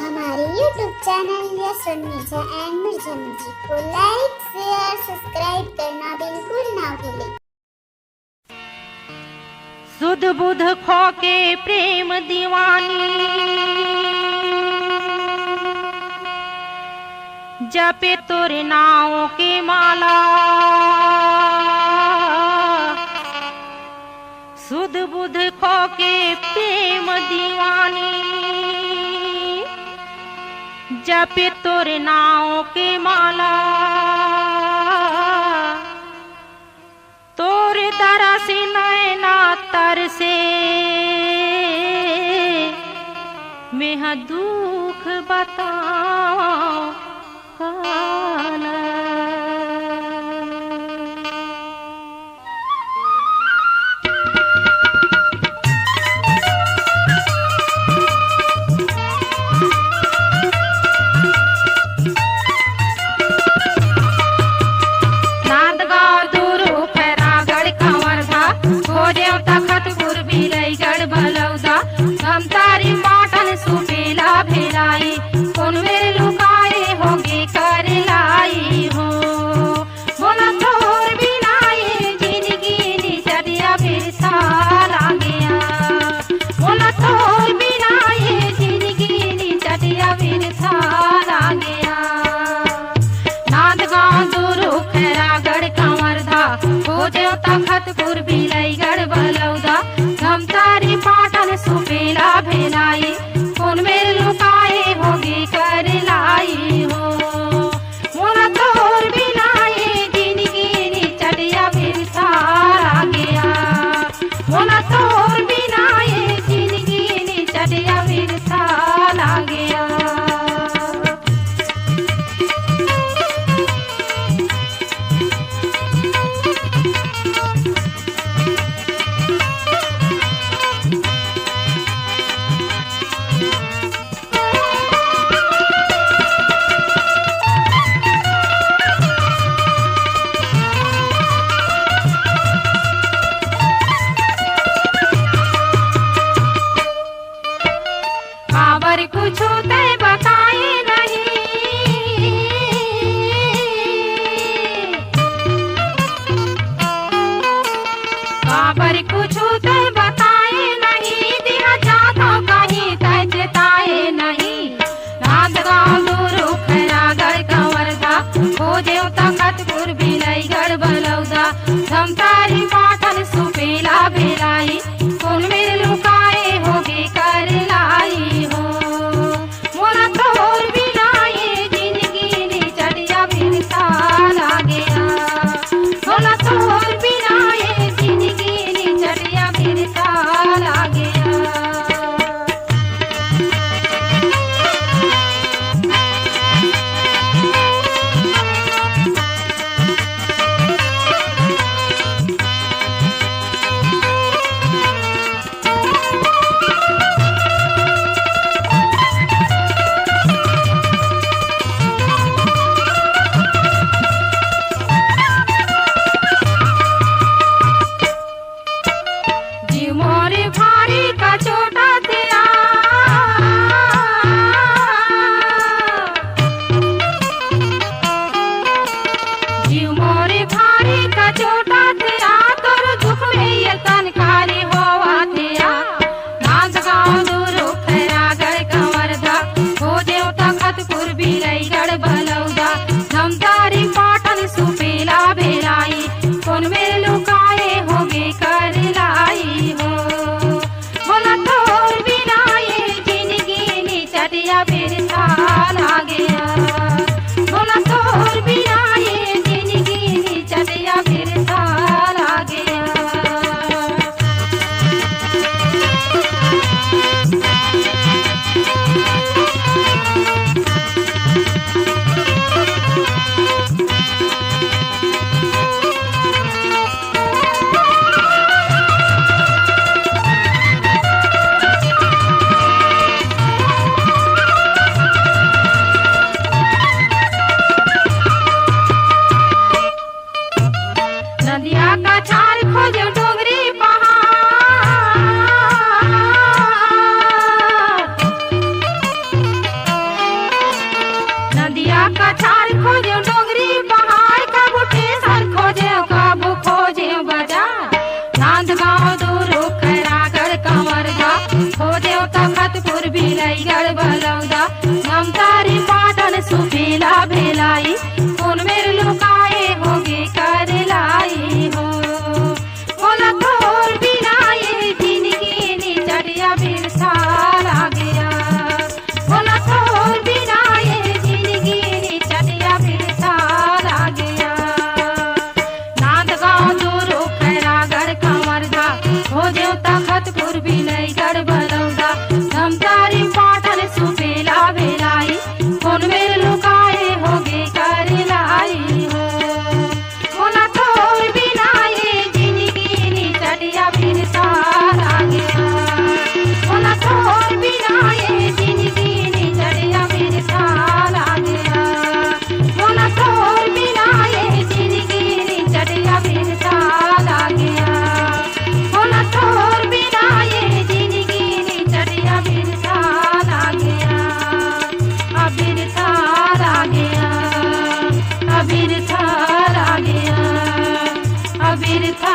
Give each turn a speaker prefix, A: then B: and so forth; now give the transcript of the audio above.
A: हमारे YouTube channel yes Mirza and Mirza music को लाइक, share, subscribe करना बिल्कुल ना भूलें।
B: सुध बुध खो के प्रेम दीवानी, जपे तोरे नाव के माला। सुध बुध खो के प्रेम दीवानी, जपे तोरे नाव के माला। तोरे दरा से नैना तर से मैं दुख बताओ काला। तखतपुर बिलईगढ़ बलौदा धमतारी पाटन सुपेला भेलाई। कौन मेरे लुकाए होगी कर लाई हो। मोला तोर बिनाए जिंदगी नी चटिया फिर सारा गया। मोला तोर बिनाए जिंदगी नी चटिया फिर सारा गया। कुछ ते बताए नहीं, काबर कुछ ते बताए नहीं। दिया जातो कहीं तय जताए नहीं। रात गाँव दूर खैरागढ़ कंवरदा खोजे तखतपुर बिलईगढ़ बलौदा धमतारी पाटन सुपेला भेलाई। कौन मेरे लुकाए होगी कर लाई हो। कछार खोजे डोंगरी पहाड़ कब टेसन खोजे कब खोजे बाजार नांदगांव दूर खैरागढ़ कंवरगा खोजे तखतपुर बिलईगढ़ बलौदा नमतारी पाटन सुफीला भेलाई उन मेर लुकाए होगे कर लाई हो बोला तोर बिना ये जिंदगी नी चढ़िया बिरसा ला गया बोला तोर बिना ये जिंदगी नी चढ़िया बिरसा ला गया नांदगांव दूर खैरागढ़ कंवरगा खोजे तखतपुर बिलईगढ़ बलौदा नमतारी पाटन सुफीला भेलाई उन मेर लुकाए होगे कर लाई हो बोला तोर बिना ये जिंदगी नी चढ़िया बिरसा ला गया बोला तोर बिना ये जिंदगी नी चढ़िया बिरसा ला गया बोला तोर बिना ये जिंदगी नी चढ़िया बिरसा ला गया बोला तोर बिना ये जिंदगी नी चढ़िया बिरसा ला गया बिरसा ला गया बिरसा ला गया बिरसा